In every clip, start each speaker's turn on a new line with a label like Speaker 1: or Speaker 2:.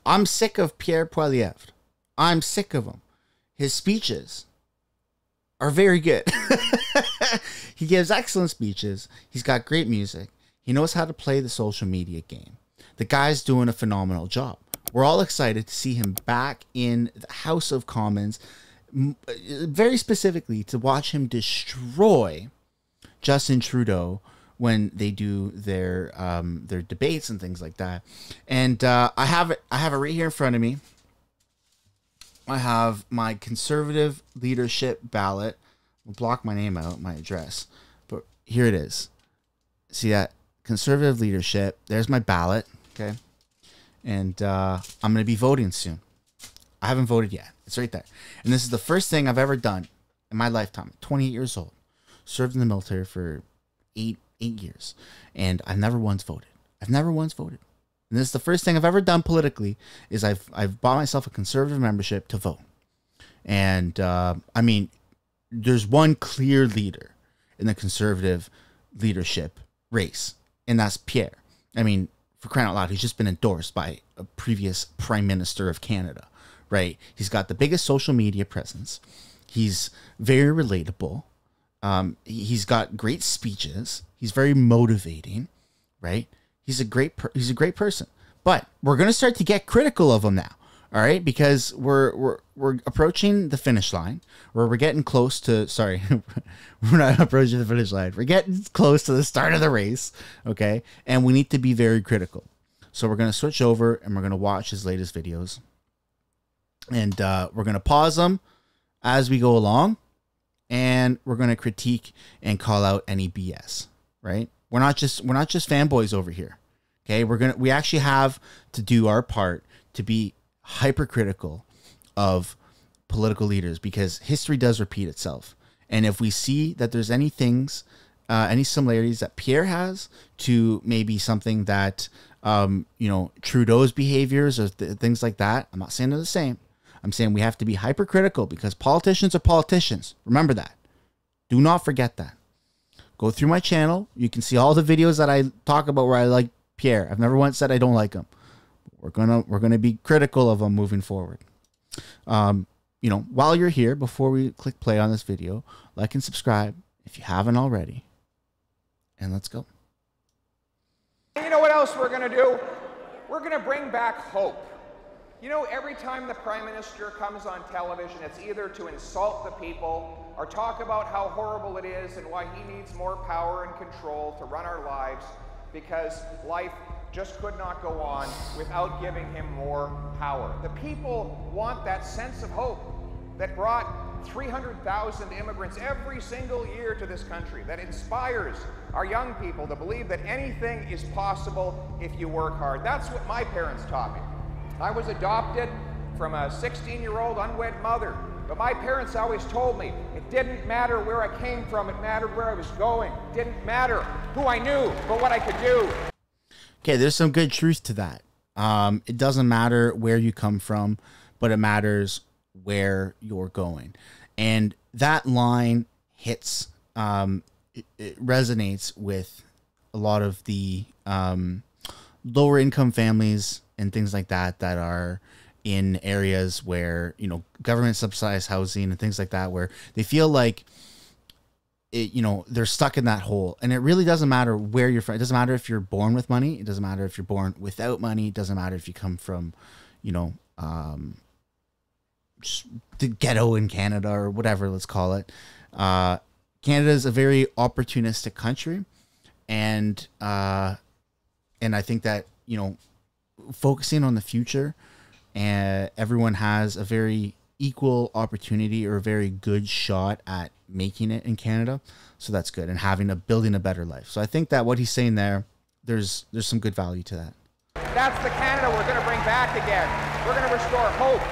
Speaker 1: I'm sick of Pierre Poilievre. I'm sick of him. His speeches are very good. He gives excellent speeches. He's got great music. He knows how to play the social media game. The guy's doing a phenomenal job. We're all excited to see him back in the House of Commons, very specifically to watch him destroy Justin Trudeau when they do their debates and things like that. And I have it right here in front of me. I have my conservative leadership ballot. I'll block my name out, my address, but here it is. See that? Conservative leadership. There's my ballot. Okay. And I'm going to be voting soon. I haven't voted yet. It's right there. And this is the first thing I've ever done in my lifetime. 28 years old. Served in the military for eight years. And I've never once voted. I've never once voted. And this is the first thing I've ever done politically is I've bought myself a conservative membership to vote. And I mean, there's one clear leader in the conservative leadership race, and that's Pierre. I mean, for crying out loud, he's just been endorsed by a previous Prime Minister of Canada, right? He's got the biggest social media presence. He's very relatable. He's got great speeches. He's very motivating, right? He's a great person. But we're going to start to get critical of him now. All right, because we're approaching the finish line, or we're getting close to. Sorry, we're not approaching the finish line. We're getting close to the start of the race. Okay, and we need to be very critical. So we're gonna switch over and we're gonna watch his latest videos, and we're gonna pause them as we go along, and we're gonna critique and call out any BS. Right? We're not just fanboys over here. Okay, we actually have to do our part to be hypercritical of political leaders, because history does repeat itself. And if we see that there's any things, any similarities that Pierre has to maybe something that, Trudeau's behaviors or things like that, I'm not saying they're the same. I'm saying we have to be hypercritical, because politicians are politicians. Remember that. Do not forget that. Go through my channel. You can see all the videos that I talk about where I like Pierre. I've never once said I don't like him. We're gonna be critical of them moving forward. While you're here, before we click play on this video, like and subscribe if you haven't already. And let's go.
Speaker 2: You know what else we're gonna do? We're gonna bring back hope. You know, every time the Prime Minister comes on television, it's either to insult the people or talk about how horrible it is and why he needs more power and control to run our lives, because life just could not go on without giving him more power. The people want that sense of hope that brought 300,000 immigrants every single year to this country, that inspires our young people to believe that anything is possible if you work hard. That's what my parents taught me. I was adopted from a 16-year-old unwed mother, but my parents always told me it didn't matter where I came from, it mattered where I was going. It didn't matter who I knew, but what I could do.
Speaker 1: Okay, there's some good truth to that. It doesn't matter where you come from, but it matters where you're going. And that line hits, it resonates with a lot of the lower income families and things like that that are in areas where, government subsidized housing and things like that, where they feel like they're stuck in that hole. And it really doesn't matter where you're from. It doesn't matter if you're born with money. It doesn't matter if you're born without money. It doesn't matter if you come from, just the ghetto in Canada or whatever, let's call it. Canada is a very opportunistic country. And I think that, focusing on the future, and everyone has a very equal opportunity or a very good shot at making it in Canada. So that's good. And building a better life. So I think that what he's saying there, there's some good value to that.
Speaker 2: That's the Canada we're going to bring back again. We're going to restore hope.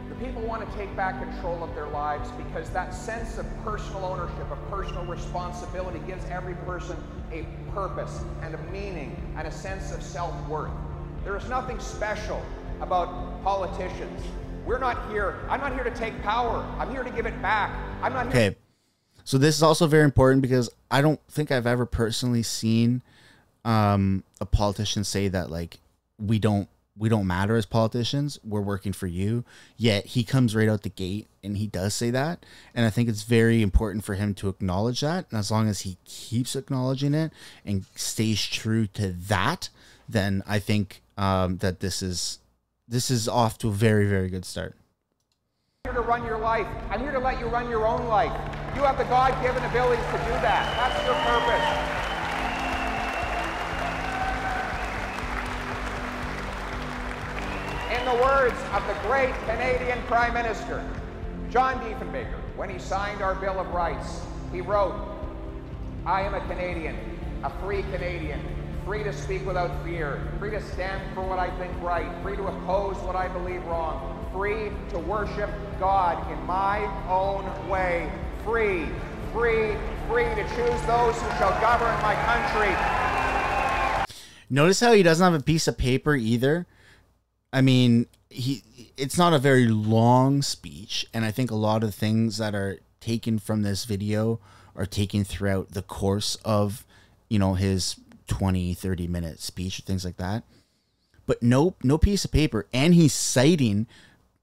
Speaker 2: The people want to take back control of their lives because that sense of personal ownership, of personal responsibility, gives every person a purpose and a meaning and a sense of self-worth. There is nothing special about politicians. I'm not here to take power. I'm here to give it back. I'm not here.
Speaker 1: Okay. So this is also very important because I don't think I've ever personally seen a politician say that, like, we don't matter as politicians, we're working for you. Yet he comes right out the gate and he does say that. And I think it's very important for him to acknowledge that. And as long as he keeps acknowledging it and stays true to that, then I think that this is off to a very, very good start.
Speaker 2: I'm here to run your life. I'm here to let you run your own life. You have the God-given abilities to do that. That's your purpose. In the words of the great Canadian Prime Minister, John Diefenbaker, when he signed our Bill of Rights, he wrote, "I am a Canadian, a free Canadian, free to speak without fear, free to stand for what I think right, free to oppose what I believe wrong, free to worship God in my own way, free, free, free to choose those who shall govern my country."
Speaker 1: Notice how he doesn't have a piece of paper either. I mean, it's not a very long speech, and I think a lot of things that are taken from this video are taken throughout the course of, you know, his 20-30 minute speech or things like that. But no piece of paper, and he's citing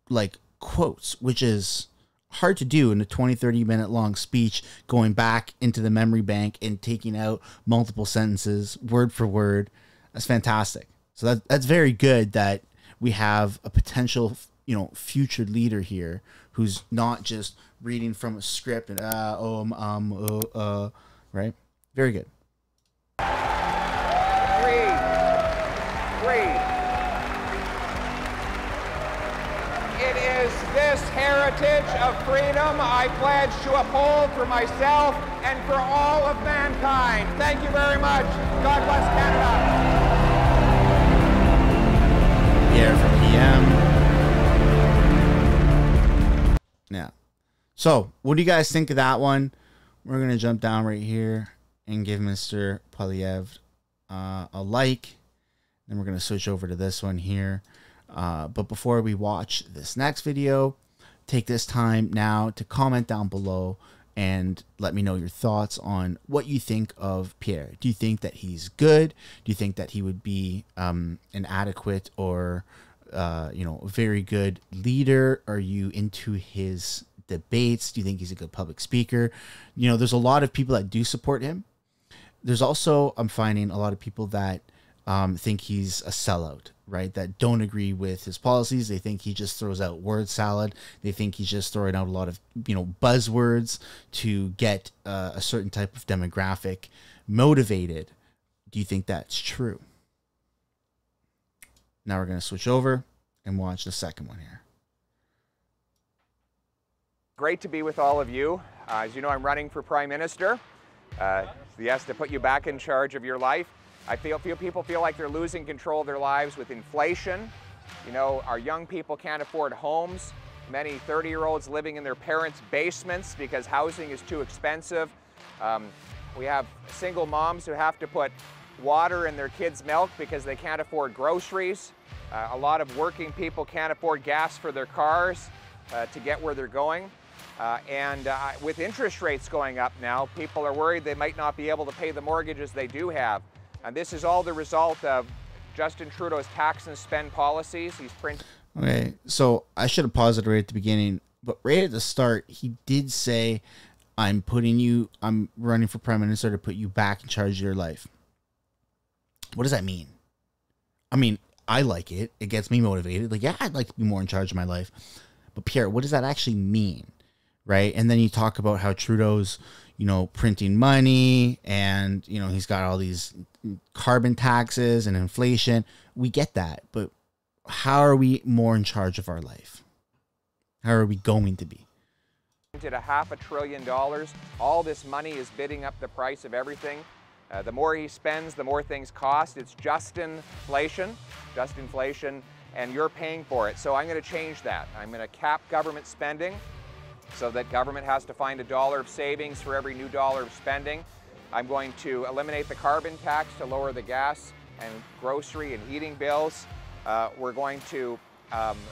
Speaker 1: like quotes, which is hard to do in a 20-30 minute long speech, going back into the memory bank and taking out multiple sentences word for word. That's fantastic. So that's very good that we have a potential, you know, future leader here who's not just reading from a script and right? Very good.
Speaker 2: Free. It is this heritage of freedom I pledge to uphold for myself and for all of mankind. Thank you very much. God bless Canada.
Speaker 1: Pierre from PM. Yeah. So, what do you guys think of that one? We're going to jump down right here and give Mr. Poilievre a like. Then we're going to switch over to this one here. But before we watch this next video, take this time now to comment down below and let me know your thoughts on what you think of Pierre. Do you think that he's good? Do you think that he would be an adequate or you know, a very good leader? Are you into his debates? Do you think he's a good public speaker? You know, there's a lot of people that do support him. There's also, I'm finding a lot of people that think he's a sellout, right? That don't agree with his policies. They think he just throws out word salad. They think he's just throwing out a lot of, you know, buzzwords to get a certain type of demographic motivated. Do you think that's true? Now we're going to switch over and watch the second one here.
Speaker 2: Great to be with all of you. As you know, I'm running for Prime Minister. Yes, to put you back in charge of your life. I feel people feel like they're losing control of their lives with inflation. You know, our young people can't afford homes. Many 30-year-olds living in their parents' basements because housing is too expensive. We have single moms who have to put water in their kids' milk because they can't afford groceries. A lot of working people can't afford gas for their cars to get where they're going. With interest rates going up now, people are worried they might not be able to pay the mortgages they do have. And this is all the result of Justin Trudeau's tax and spend policies. He's printing.
Speaker 1: Okay, so I should have paused it right at the beginning, but right at the start, he did say, I'm running for Prime Minister to put you back in charge of your life. What does that mean? I mean, I like it. It gets me motivated. Like, yeah, I'd like to be more in charge of my life. But Pierre, what does that actually mean? Right? And then you talk about how Trudeau's, you know, printing money and, you know, he's got all these carbon taxes and inflation. We get that. But how are we more in charge of our life? How are we going to be?
Speaker 2: At $500 billion. All this money is bidding up the price of everything. The more he spends, the more things cost. It's just inflation, and you're paying for it. So I'm going to change that. I'm going to cap government spending so that government has to find $1 of savings for every new dollar of spending. I'm going to eliminate the carbon tax to lower the gas and grocery and heating bills. We're going to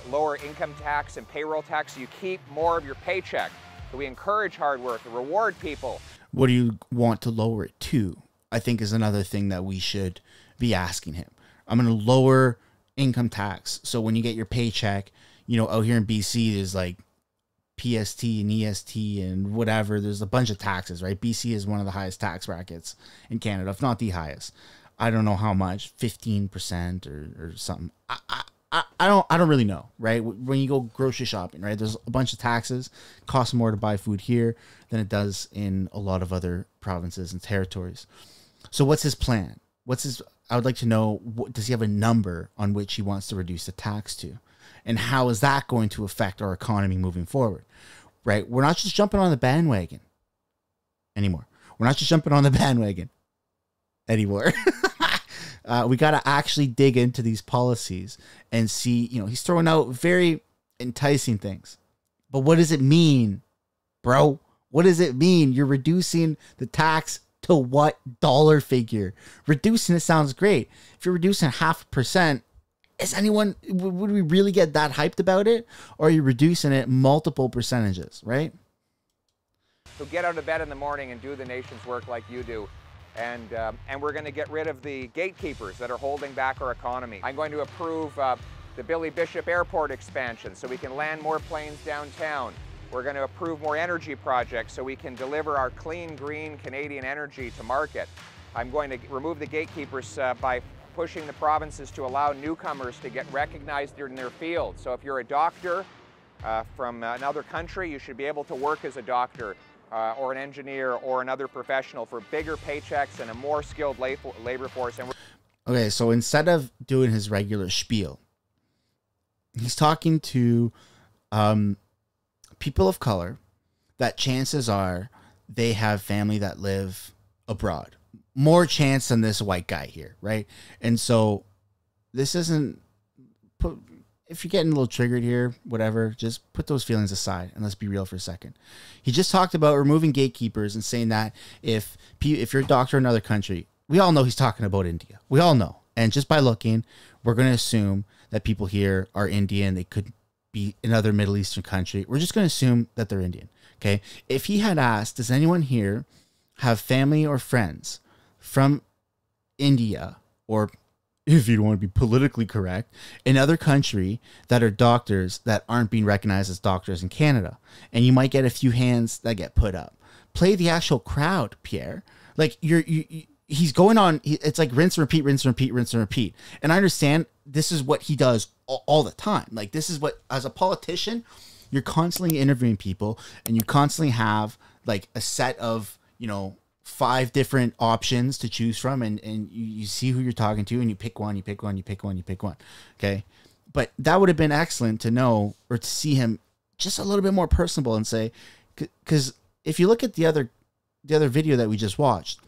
Speaker 2: lower income tax and payroll tax so you keep more of your paycheck. So we encourage hard work and reward people.
Speaker 1: What do you want to lower it to? I think is another thing that we should be asking him. I'm going to lower income tax. So when you get your paycheck, you know, out here in BC, there's like PST and EST and whatever. There's a bunch of taxes, right? BC is one of the highest tax brackets in Canada, if not the highest. I don't know how much, 15% or something. I don't really know, right? When you go grocery shopping, right? There's a bunch of taxes. It costs more to buy food here than it does in a lot of other provinces and territories. So what's his plan? I would like to know, does he have a number on which he wants to reduce the tax to? And how is that going to affect our economy moving forward, right? We're not just jumping on the bandwagon anymore. We're not just jumping on the bandwagon anymore. We got to actually dig into these policies and see, you know, he's throwing out very enticing things. But what does it mean, bro? What does it mean? You're reducing the tax to what dollar figure? Reducing it sounds great. If you're reducing 0.5%, would we really get that hyped about it? Or are you reducing it multiple percentages, right?
Speaker 2: So get out of bed in the morning and do the nation's work like you do. And we're going to get rid of the gatekeepers that are holding back our economy. I'm going to approve the Billy Bishop Airport expansion so we can land more planes downtown. We're going to approve more energy projects so we can deliver our clean, green Canadian energy to market. I'm going to remove the gatekeepers by pushing the provinces to allow newcomers to get recognized in their field. So if you're a doctor from another country, you should be able to work as a doctor or an engineer or another professional for bigger paychecks and a more skilled labor force.
Speaker 1: Okay, so instead of doing his regular spiel, he's talking to people of color that chances are they have family that live abroad. More chance than this white guy here, right? And so this isn't... If you're getting a little triggered here, whatever, just put those feelings aside and let's be real for a second. He just talked about removing gatekeepers and saying that if you're a doctor in another country, we all know he's talking about India. We all know. And just by looking, we're going to assume that people here are Indian. They could be another Middle Eastern country. We're just going to assume that they're Indian. Okay. If he had asked, does anyone here have family or friends from India, or if you don't want to be politically correct, another country that are doctors that aren't being recognized as doctors in Canada? And you might get a few hands that get put up. Play the actual crowd, Pierre. Like he's going on. It's like rinse and repeat, rinse and repeat, rinse and repeat. And I understand this is what he does all the time. Like this is what, as a politician, you're constantly interviewing people and you constantly have like a set of, 5 different options to choose from, and you see who you're talking to and you pick one, you pick one, you pick one, you pick one. Okay. But that would have been excellent to know, or to see him just a little bit more personable and say, because if you look at the other video that we just watched,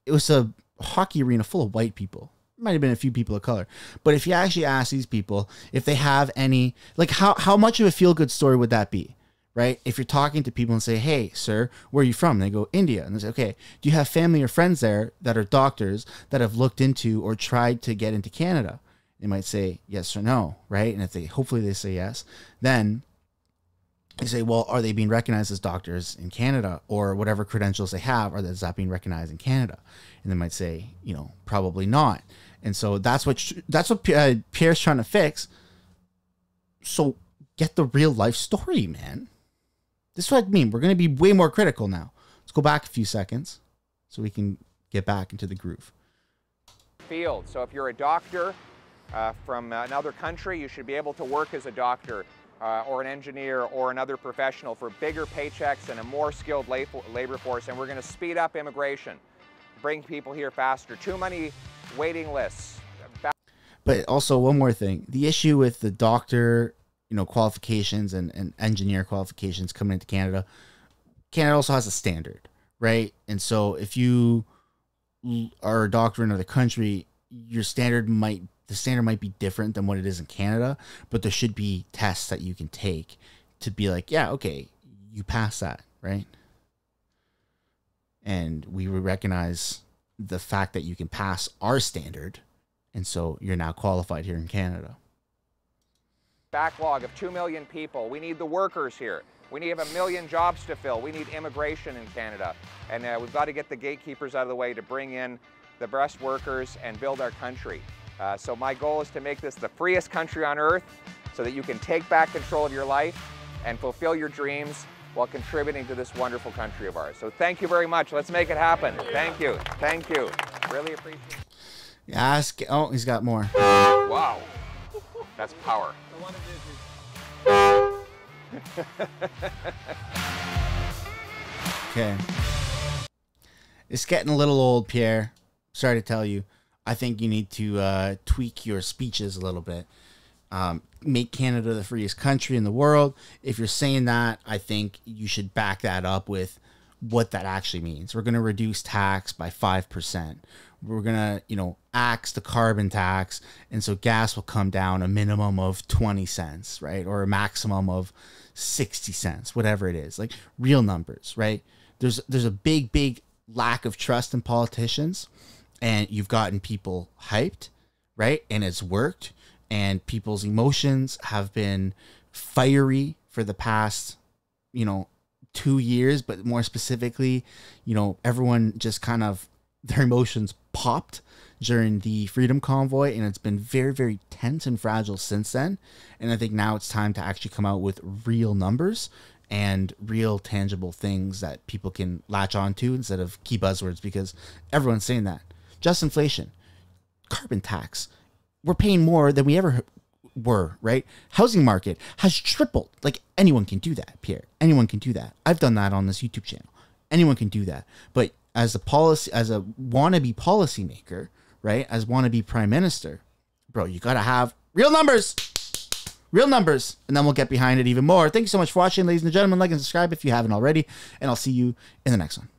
Speaker 1: it was a hockey arena full of white people. Might have been a few people of color. But if you actually ask these people if they have any, like how much of a feel-good story would that be? Right? If you're talking to people and say, hey, sir, where are you from? And they go, India. And they say, okay, do you have family or friends there that are doctors that have looked into or tried to get into Canada? They might say yes or no, right? And if hopefully they say yes, then they say, well, are they being recognized as doctors in Canada, or whatever credentials they have, or is that being recognized in Canada? And they might say, probably not. And so that's what Pierre's trying to fix. So get the real life story, man. This is what I mean. We're going to be way more critical now. Let's go back a few seconds so we can get back into the groove.
Speaker 2: Field. So if you're a doctor from another country, you should be able to work as a doctor or an engineer or another professional for bigger paychecks and a more skilled labor force. And we're going to speed up immigration, bring people here faster. Too many waiting lists.
Speaker 1: But also one more thing. The issue with the doctor qualifications and engineer qualifications coming into Canada, Canada also has a standard, right? And so if you are a doctor in another country, the standard might be different than what it is in Canada, but there should be tests that you can take to be like, yeah, okay, you pass that, right? And we would recognize the fact that you can pass our standard, and so you're now qualified here in Canada.
Speaker 2: Backlog of 2 million people. We need the workers here. We need 1 million jobs to fill. We need immigration in Canada. And we've got to get the gatekeepers out of the way to bring in the best workers and build our country. So my goal is to make this the freest country on earth so that you can take back control of your life and fulfill your dreams while contributing to this wonderful country of ours. So thank you very much. Let's make it happen. Thank you. Thank you. Really appreciate it.
Speaker 1: Ask. Oh, he's got more.
Speaker 2: Wow. That's power.
Speaker 1: Okay. It's getting a little old, Pierre. Sorry to tell you. I think you need to tweak your speeches a little bit. Make Canada the freest country in the world. If you're saying that, I think you should back that up with what that actually means. We're going to reduce tax by 5%. We're going to, axe the carbon tax. And so gas will come down a minimum of 20 cents, right? Or a maximum of 60 cents, whatever it is. Like real numbers, right? There's a big lack of trust in politicians, and you've gotten people hyped, right? And it's worked, and people's emotions have been fiery for the past, 2 years, but more specifically, everyone just kind of, their emotions popped during the Freedom Convoy, and it's been very, very tense and fragile since then. And I think now it's time to actually come out with real numbers and real tangible things that people can latch onto instead of key buzzwords, because everyone's saying that. Just inflation, carbon tax, we're paying more than we ever were, right? Housing market has tripled. Like, anyone can do that, Pierre. Anyone can do that. I've done that on this YouTube channel. Anyone can do that. But as a wannabe policymaker, right? As wannabe prime minister, bro, you got to have real numbers. Real numbers. And then we'll get behind it even more. Thank you so much for watching, ladies and gentlemen. Like and subscribe if you haven't already. And I'll see you in the next one.